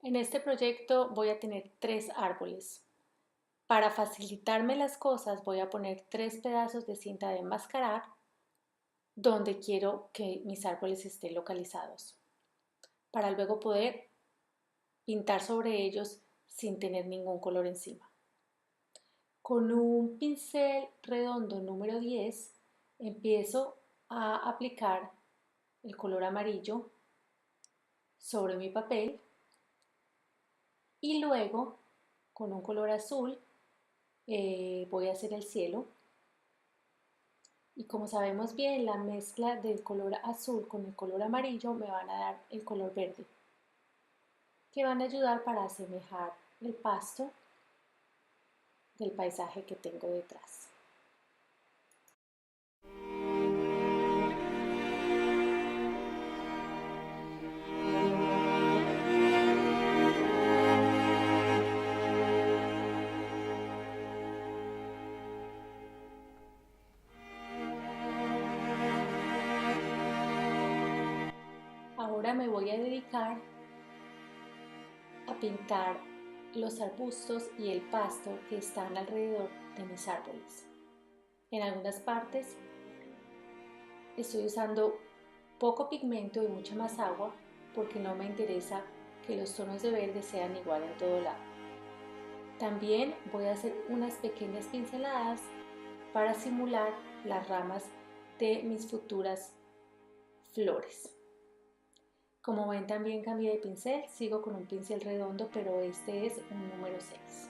En este proyecto voy a tener 3 árboles. Para facilitarme las cosas voy a poner 3 pedazos de cinta de enmascarar donde quiero que mis árboles estén localizados, para luego poder pintar sobre ellos sin tener ningún color encima. Con un pincel redondo número 10 empiezo a aplicar el color amarillo sobre mi papel y luego con un color azul voy a hacer el cielo. Y como sabemos bien, la mezcla del color azul con el color amarillo me van a dar el color verde, que van a ayudar para asemejar el pasto del paisaje que tengo detrás. Ahora me voy a dedicar a pintar los arbustos y el pasto que están alrededor de mis árboles. En algunas partes estoy usando poco pigmento y mucha más agua porque no me interesa que los tonos de verde sean igual en todo lado. También voy a hacer unas pequeñas pinceladas para simular las ramas de mis futuras flores. Como ven, también cambié de pincel, sigo con un pincel redondo, pero este es un número 6.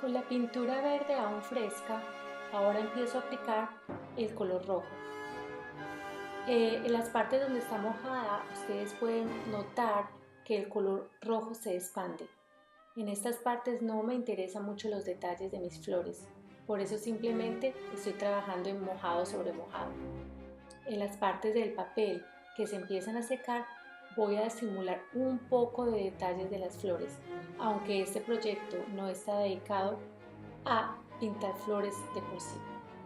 Con la pintura verde aún fresca, ahora empiezo a aplicar el color rojo. En las partes donde está mojada, ustedes pueden notar que el color rojo se expande. En estas partes no me interesan mucho los detalles de mis flores, por eso simplemente estoy trabajando en mojado sobre mojado. En las partes del papel que se empiezan a secar, voy a simular un poco de detalles de las flores, aunque este proyecto no está dedicado a pintar flores de por sí,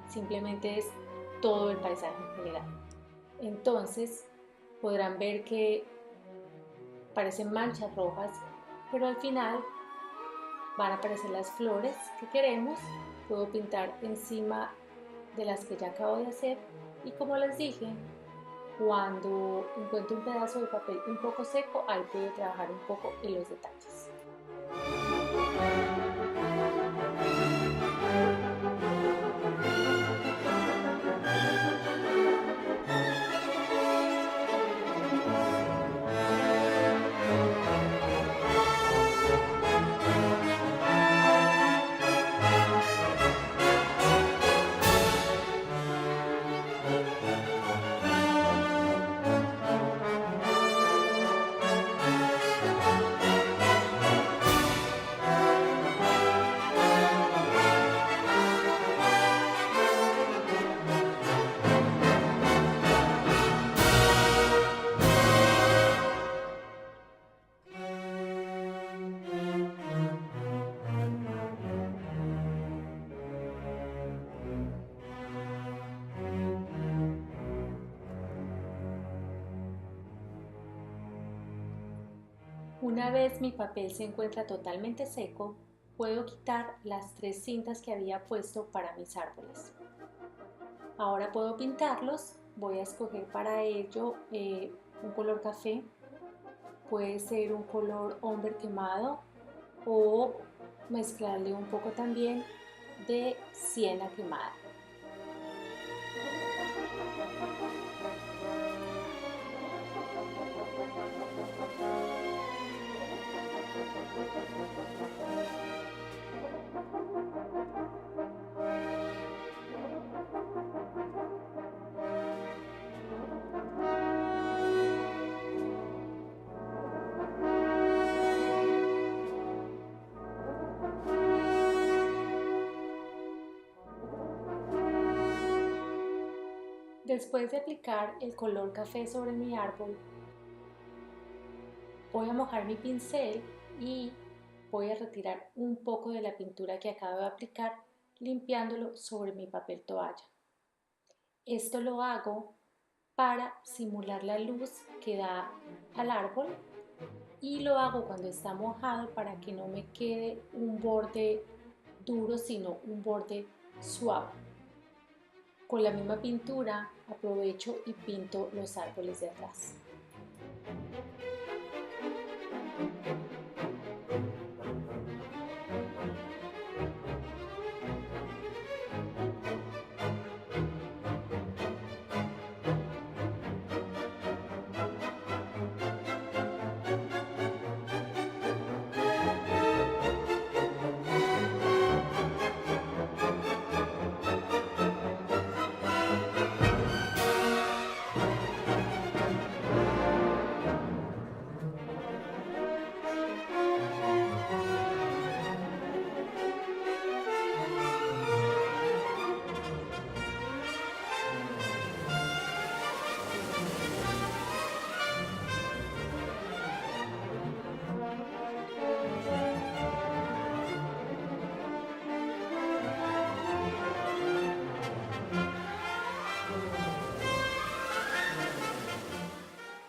simplemente es todo el paisaje en general. Entonces podrán ver que parecen manchas rojas, pero al final van a aparecer las flores que queremos. Puedo pintar encima de las que ya acabo de hacer y, como les dije, cuando encuentro un pedazo de papel un poco seco, ahí puedo trabajar un poco en los detalles. Una vez mi papel se encuentra totalmente seco, puedo quitar las 3 cintas que había puesto para mis árboles. Ahora puedo pintarlos. Voy a escoger para ello un color café, puede ser un color ombre quemado o mezclarle un poco también de siena quemada. Después de aplicar el color café sobre mi árbol, voy a mojar mi pincel y voy a retirar un poco de la pintura que acabo de aplicar, limpiándolo sobre mi papel toalla. Esto lo hago para simular la luz que da al árbol y lo hago cuando está mojado para que no me quede un borde duro, sino un borde suave. Con la misma pintura aprovecho y pinto los árboles de atrás.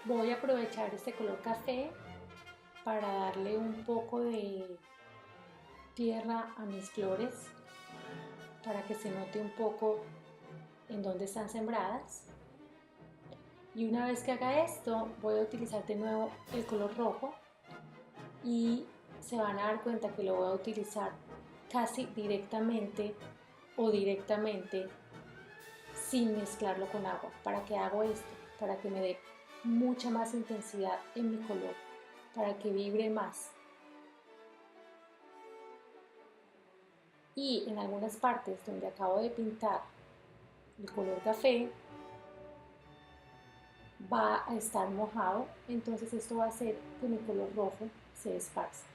Voy a aprovechar este color café para darle un poco de tierra a mis flores para que se note un poco en dónde están sembradas. Y una vez que haga esto, voy a utilizar de nuevo el color rojo y se van a dar cuenta que lo voy a utilizar casi directamente o directamente sin mezclarlo con agua. ¿Para qué hago esto? Para que me dé mucha más intensidad en mi color, para que vibre más. Y en algunas partes donde acabo de pintar el color café va a estar mojado, entonces esto va a hacer que mi color rojo se esparza.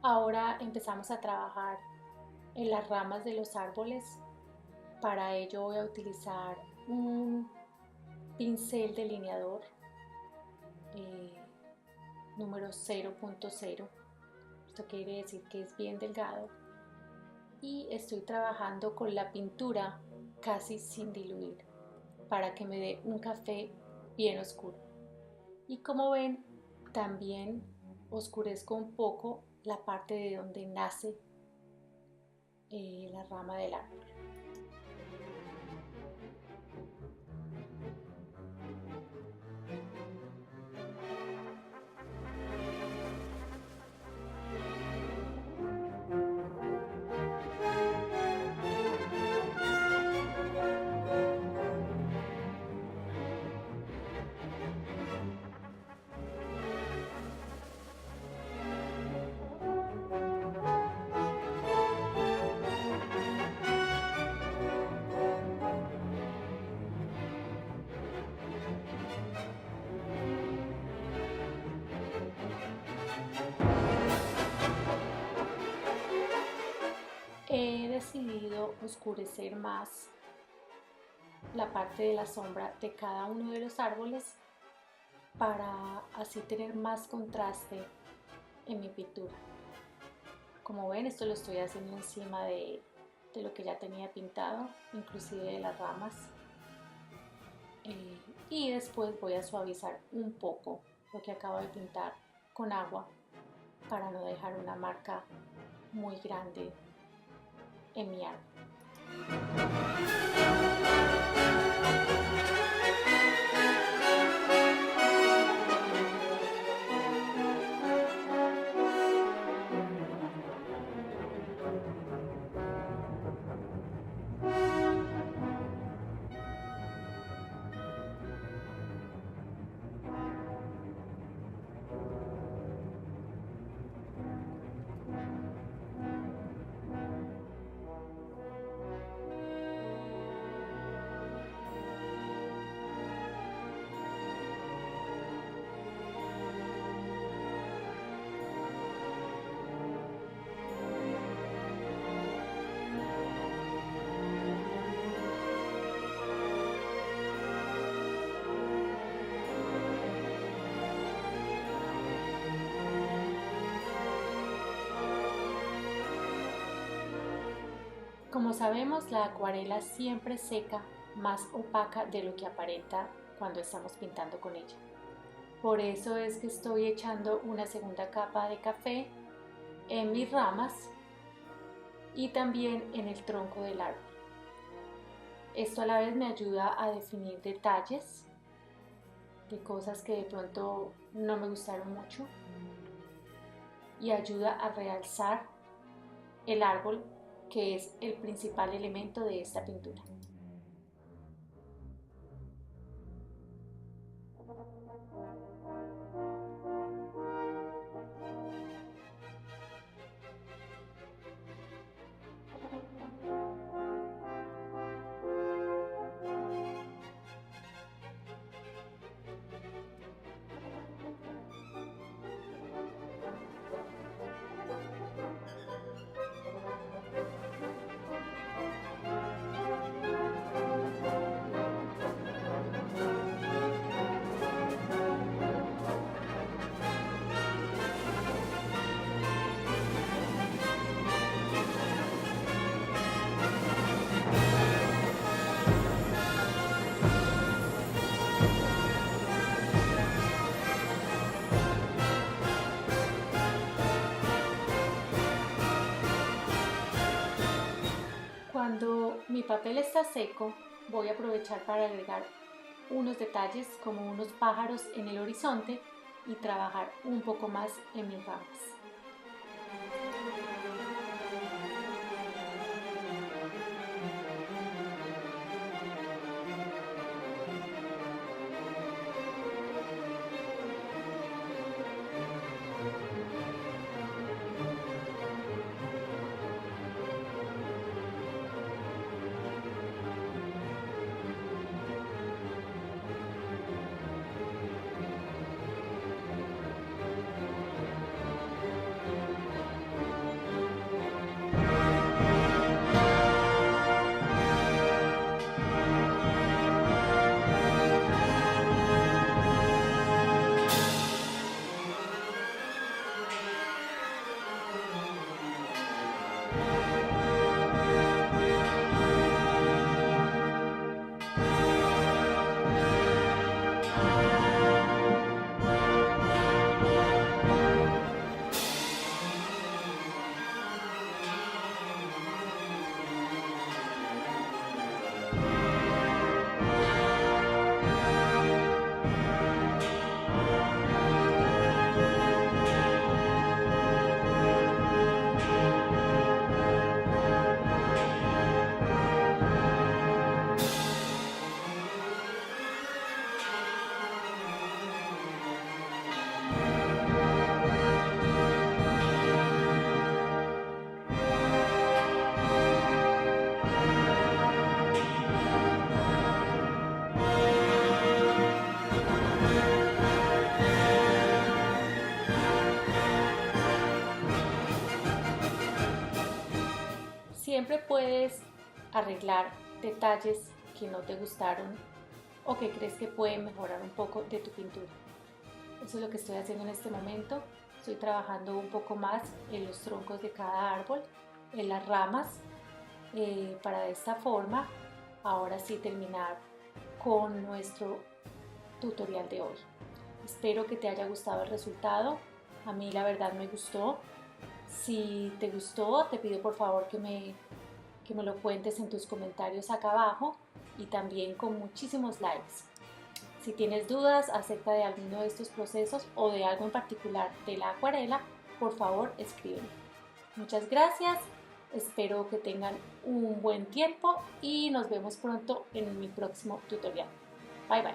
Ahora empezamos a trabajar en las ramas de los árboles. Para ello voy a utilizar un pincel delineador número 0.0. esto quiere decir que es bien delgado, y estoy trabajando con la pintura casi sin diluir para que me dé un café bien oscuro. Y como ven, también oscurezco un poco la parte de donde nace la rama del árbol. He decidido oscurecer más la parte de la sombra de cada uno de los árboles para así tener más contraste en mi pintura. Como ven, esto lo estoy haciendo encima de lo que ya tenía pintado, inclusive de las ramas. Y después voy a suavizar un poco lo que acabo de pintar con agua para no dejar una marca muy grande en mi árbol. Como sabemos, la acuarela siempre seca más opaca de lo que aparenta cuando estamos pintando con ella. Por eso es que estoy echando una segunda capa de café en mis ramas y también en el tronco del árbol. Esto a la vez me ayuda a definir detalles de cosas que de pronto no me gustaron mucho y ayuda a realzar el árbol, que es el principal elemento de esta pintura. Cuando mi papel está seco, voy a aprovechar para agregar unos detalles como unos pájaros en el horizonte y trabajar un poco más en mis ramas. siempre puedes arreglar detalles que no te gustaron o que crees que pueden mejorar un poco de tu pintura. Eso es lo que estoy haciendo en este momento. Estoy trabajando un poco más en los troncos de cada árbol, en las ramas, para de esta forma ahora sí terminar con nuestro tutorial de hoy. Espero que te haya gustado el resultado. A mí la verdad me gustó. Si te gustó, te pido por favor que me lo cuentes en tus comentarios acá abajo y también con muchísimos likes. Si tienes dudas acerca de alguno de estos procesos o de algo en particular de la acuarela, por favor escríbeme. Muchas gracias, espero que tengan un buen tiempo y nos vemos pronto en mi próximo tutorial. Bye bye.